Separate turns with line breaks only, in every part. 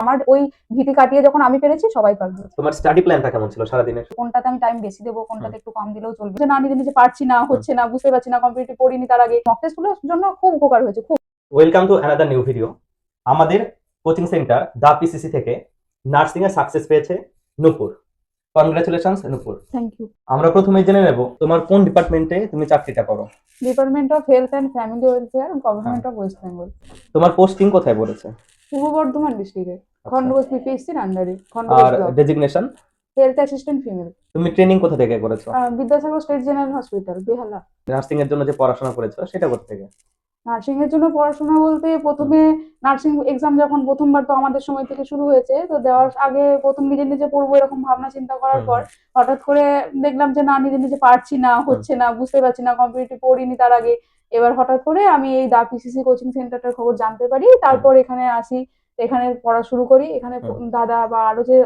আমার ওই ভীতি কাটিয়ে যখন আমি পেরেছি সবাই পারবে।
তোমার স্টাডি প্ল্যানটা কেমন ছিল সারাদিনের?
কোনটাতে আমি টাইম বেশি দেবো, কোনটাতে একটু কম দিলেও চলবে, যে না নিজে নিজে পারছি না, হচ্ছে না, বুঝতে পারছি না, কম্পিটিটিভ পড়িনি তার আগে। মক টেস্ট গুলোর জন্য খুব উপকার হয়েছে, খুব।
Welcome to another new video. আমাদের কোচিং সেন্টার দা পিসিসি থেকে নার্সিং এ সাকসেস পেয়েছে Nupur. Congratulations Nupur.
Thank you.
আমরা প্রথমে জেনে নেব তোমার কোন ডিপার্টমেন্টে তুমি চাকরিটা করো।
Department of health and family welfare, government of West Bengal.
তোমার পোস্টিং কোথায় পড়েছে?
পূর্ব বর্ধমান ডিস্ট্রিক্টে, খন্ডঘোষ পিপিএসসির আন্ডারে,
আর
Khandaghosh block.
Designation?
Health assistant female.
তুমি ট্রেনিং কোথা থেকে করেছো?
Vidyasagar state general hospital, Behala.
Nursing এর জন্য যে পড়াশোনা করেছো সেটা কোথা থেকে?
নার্সিং এর জন্য পড়াশোনা বলতে প্রথমে নার্সিং এক্সাম যখন প্রথমবার, তো আমাদের সময় থেকে শুরু হয়েছে, তো দেওয়ার আগে প্রথম নিজে নিজে পড়বো এরকম ভাবনা চিন্তা করার পর হঠাৎ করে দেখলাম যে না নিজে নিজে পারছি না, হচ্ছে না, বুঝতে পারছি না, কম্পিটিটিভ পড়িনি তার আগে। এবার হঠাৎ করে আমি এই দা পিসিসি কোচিং সেন্টারটার খবর জানতে পারি, তারপর এখানে আসি, এখানে পড়া শুরু করি। এখানে দাদা বা আরো যে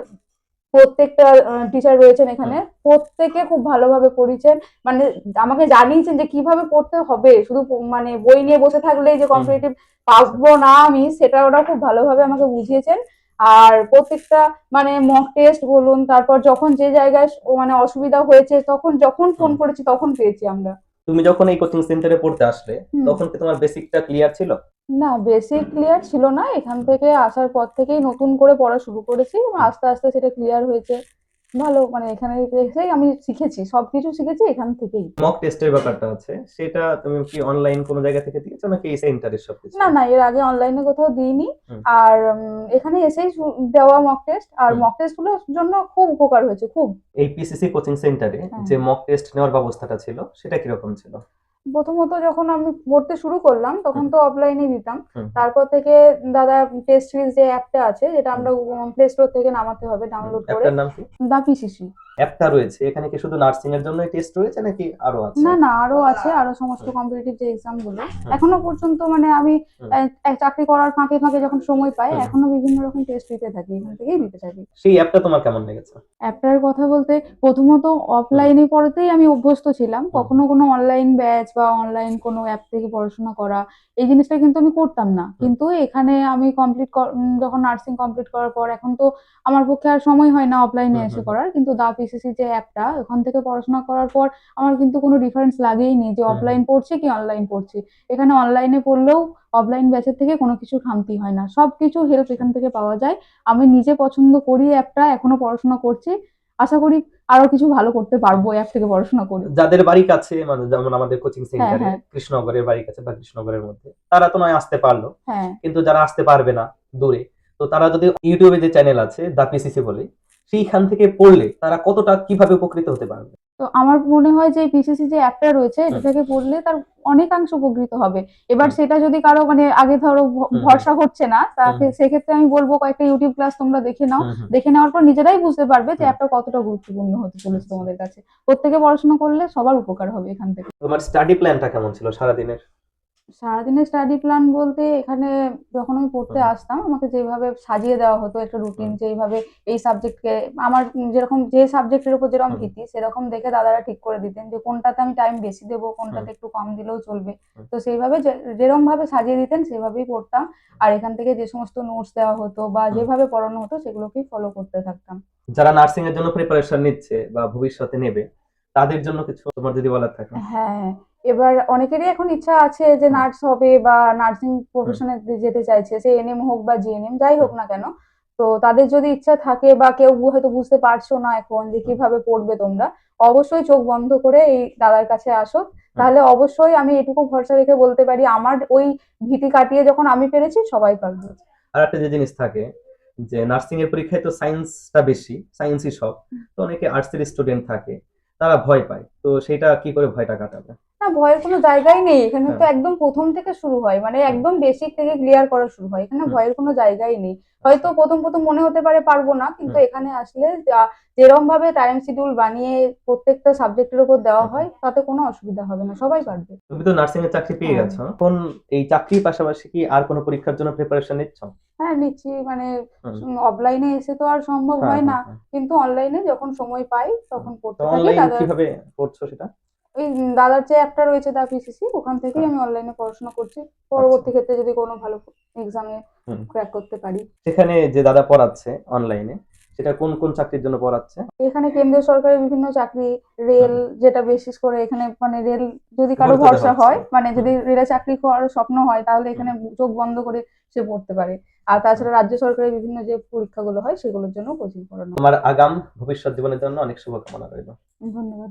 প্রত্যেকটা টিচার রয়েছেন এখানে, প্রত্যেকে খুব ভালোভাবে পড়িয়েছেন, মানে আমাকে জানিয়েছেন যে কিভাবে পড়তে হবে। শুধু মানে বই নিয়ে বসে থাকলেই যে কম্পিটিটিভ পাবো না আমি, সেটা ওরা খুব ভালোভাবে আমাকে বুঝিয়েছেন। আর প্রত্যেকটা মানে মক টেস্ট বলুন, তারপর যখন যে জায়গায় মানে অসুবিধা হয়েছে, তখন যখন ফোন করেছি তখন পেয়েছি আমরা।
তুমি যখন এই কোচিং সেন্টারে পড়তে আসলে তখন কি তোমার বেসিকটা ক্লিয়ার ছিল?
না, বেসিক ক্লিয়ার ছিল না। এখান থেকে আসার পর থেকেই নতুন করে পড়া শুরু করেছি এবং আস্তে আস্তে সেটা ক্লিয়ার হয়েছে। ভালো, মানে এখানে এসেই আমি শিখেছি, সবকিছু শিখেছি এখান থেকেই।
মক টেস্টের ব্যাপারটা আছে, সেটা তুমি কি অনলাইন কোনো জায়গা থেকে দিয়েছো নাকি এই সেন্টারের সবকিছু?
না, না, এর আগে অনলাইনে কোথাও দিইনি। আর এখানে এসেই দেওয়া মক টেস্ট, আর মক টেস্ট গুলোর জন্য খুব উপকার হয়েছে, খুব।
এই পিসিসি কোচিং সেন্টারে যে মক টেস্ট নেওয়ার ব্যবস্থাটা ছিল সেটা কিরকম ছিল?
প্রথমত যখন আমি পড়তে শুরু করলাম তখন তো অফলাইনে দিতাম। তারপর থেকে দাদা টেস্ট সিরিজ যে অ্যাপটা আছে, যেটা আমরা প্লে স্টোর থেকে নামাতে হবে ডাউনলোড করে।
অ্যাপটার নাম কি?
দা পিসিসি
অ্যাপটা রয়েছে, এখানে কি শুধু নার্সিং এর জন্যই টেস্ট রয়েছে নাকি আরো আছে?
না, না, আরো আছে, আরো সমস্ত কম্পিটিটিভ যে এক্সাম গুলো এখনো পর্যন্ত, মানে আমি এক চাকরি করার ফাঁকে ফাঁকে যখন সময় পাই এখনো বিভিন্ন রকম টেস্ট দিতে থাকি, এখান থেকেই দিতে থাকি।
সেই অ্যাপটা তোমার কেমন লেগেছে?
অ্যাপটার কথা বলতে প্রথমত অফলাইনে পড়াতেই আমি অভ্যস্ত ছিলাম, কখনো কোনো অনলাইন ব্যাচ বা অনলাইন কোনো অ্যাপ থেকে পড়াশোনা করা এই জিনিসটা কিন্তু আমি করতাম না। কিন্তু এখানে আমি যখন নার্সিং কমপ্লিট করার পর এখন তো আমার পক্ষে আর সময় হয় না অফলাইনে এসে করার, কিন্তু দা পিসিসি যে অ্যাপটা, ওখান থেকে পড়াশোনা করার পর আমার কিন্তু কোনো ডিফারেন্স লাগেইনি যে অফলাইন পড়ছি কি অনলাইন পড়ছি। এখানে অনলাইনে পড়লেও অফলাইন ব্যাচের থেকে কোনো কিছু খামতি হয় না, সবকিছু হেল্প এখান থেকে পাওয়া যায়। আমি নিজে পছন্দ করি অ্যাপটা, এখনো পড়াশোনা করছি। আশা করি আরো কিছু ভালো করতে পারবো অ্যাপ থেকে পড়াশোনা করে।
যাদের বাড়ি কাছে, মানে যেমন আমাদের কোচিং
হ্যাঁ,
সেন্টারে
হ্যাঁ,
কৃষ্ণনগরের বাড়ি কাছে বা কৃষ্ণনগরের মধ্যে, তারা তো নয় আসতে পারলো,
হ্যাঁ।
কিন্তু যারা আসতে পারবে না দূরে, তো তারা যদি ইউটিউবে যে চ্যানেল আছে দা পিসিসি বলে, সেইখান থেকে পড়লে তারা কতটা কিভাবে উপকৃত হতে পারবে?
তো আমার মনে হয় যে পিসিসি যে অ্যাপটা রয়েছে এটা থেকে পড়লে তার অনেকাংশ উপকৃত হবে। এবার সেটা যদি কারো মানে আগে ধরো ভরসা হচ্ছে না, তাকে সেক্ষেত্রে আমি বলবো কয়েকটা ইউটিউব ক্লাস তোমরা দেখে নাও। দেখে নেওয়ার পর নিজেরাই বুঝতে পারবে যে অ্যাপটা কতটা গুরুত্বপূর্ণ হতে চলেছে তোমাদের কাছে। প্রত্যেকে পড়াশোনা করলে সবার উপকার হবে এখান থেকে।
তোমার স্টাডি প্ল্যানটা কেমন ছিল সারাদিনের?
সারাদিনের স্টাডি প্ল্যান বলতে এখানে যখন আমি পড়তে আসতাম আমাকে যেভাবে সাজিয়ে দেওয়া হতো একটা রুটিন, যেইভাবে এই সাবজেক্টকে আমার যেরকম যে সাবজেক্টের উপর যেরকম ভীতি সেরকম দেখে দাদারা ঠিক করে দিতেন যে কোনটাতে আমি টাইম বেশি দেবো, কোনটাতে একটু কম দিলেও চলবে। তো সেইভাবে যেরকম ভাবে সাজিয়ে দিতেন সেভাবেই পড়তাম। আর এখান থেকে যে সমস্ত নোটস দেওয়া হতো বা যেভাবে পড়ানো হতো সেগুলোকেই ফলো করতে থাকতাম।
যারা নার্সিং এর জন্য প্রিপারেশন নিচ্ছে বা ভবিষ্যতে নেবে, তাদের জন্য কিছু তোমার যদি বলার থাকে?
হ্যাঁ, এবার অনেকেরই এখন ইচ্ছা আছে যে নার্স হবে বা নার্সিং প্রফেশনে যেতে চাইছে, সে এনএম হোক বা জিএনএম যাই হোক না কেন। তো তাদের যদি ইচ্ছা থাকে বা কেউ হয়তো বুঝতে পারছো না এখন যে কিভাবে পড়বে তোমরা, অবশ্যই চোখ বন্ধ করে এই দাদার কাছে আসো। তাহলে অবশ্যই আমি এটুকু ভরসা রেখে বলতে পারি আমার ওই ভীতি কাটিয়ে যখন আমি পেরেছি সবাই পারবে।
আর একটা যে জিনিস থাকে যে নার্সিং এর পরীক্ষায় তো সায়েন্সটা বেশি, সায়েন্সই সব, তো অনেকে আর্টসের স্টুডেন্ট থাকে, তারা ভয় পায়, তো সেটা কি করে ভয়টা কাটাবে?
না, ভয়ের কোনো জায়গাই নেই। এখানে তো একদম প্রথম থেকে শুরু হয়, মানে একদম বেসিক থেকে ক্লিয়ার করা শুরু হয়। এখানে ভয়ের কোনো জায়গাই নেই। হয়তো প্রথম মনে হতে পারে পারবো না, কিন্তু এখানে আসলে যেরকম ভাবে টাইম শিডিউল বানিয়ে প্রত্যেকটা সাবজেক্টের উপর দেওয়া হয় তাতে কোনো অসুবিধা হবে না, সবাই পারবে।
তুমি তো নার্সিং এর চাকরি পেয়ে গেছো, এখন এই চাকরির পাশাপাশি কি আর কোনো পরীক্ষার জন্য প্রিপারেশন নিচ্ছ?
হ্যাঁ, নিচ্ছি, মানে অফলাইনে এসে তো আর সম্ভব হয় না, কিন্তু অনলাইনে যখন সময় পাই তখন
তো
পড়তে থাকি
অনলাইন
দাদা।
কিভাবে পড়ছো সেটা?
ওই দাদার যে অ্যাপটা রয়েছে দা পিসিসি, ওখান থেকেই আমি অনলাইনে পড়াশোনা করছি, পরবর্তী ক্ষেত্রে যদি কোনো ভালো এক্সামে
হুম।
ক্র্যাক করতে পারি।
সেখানে যে দাদা পড়াচ্ছে অনলাইনে, সেটা কোন কোন চাকরির জন্য পড়াচ্ছে?
এখানে কেন্দ্রীয় সরকারের বিভিন্ন চাকরি, রেল,
হুম।
যেটা বেসিস করে এখানে মানে রেল যদি কারো
গুরুত্ব দেওয়া
ভরসা
হচ্ছে।
হয়, মানে
হুম।
যদি রেলে চাকরি করার স্বপ্ন হয়, তাহলে
হুম।
এখানে চোখ বন্ধ করে সে পড়তে পারে। আর
আচ্ছা।
তাছাড়া রাজ্য সরকারের বিভিন্ন যে পরীক্ষাগুলো হয় সেগুলোর জন্য কোচিং করানো হয়।
তোমার আগাম ভবিষ্যৎ জীবনের জন্য অনেক শুভকামনা রইল।
ধন্যবাদ।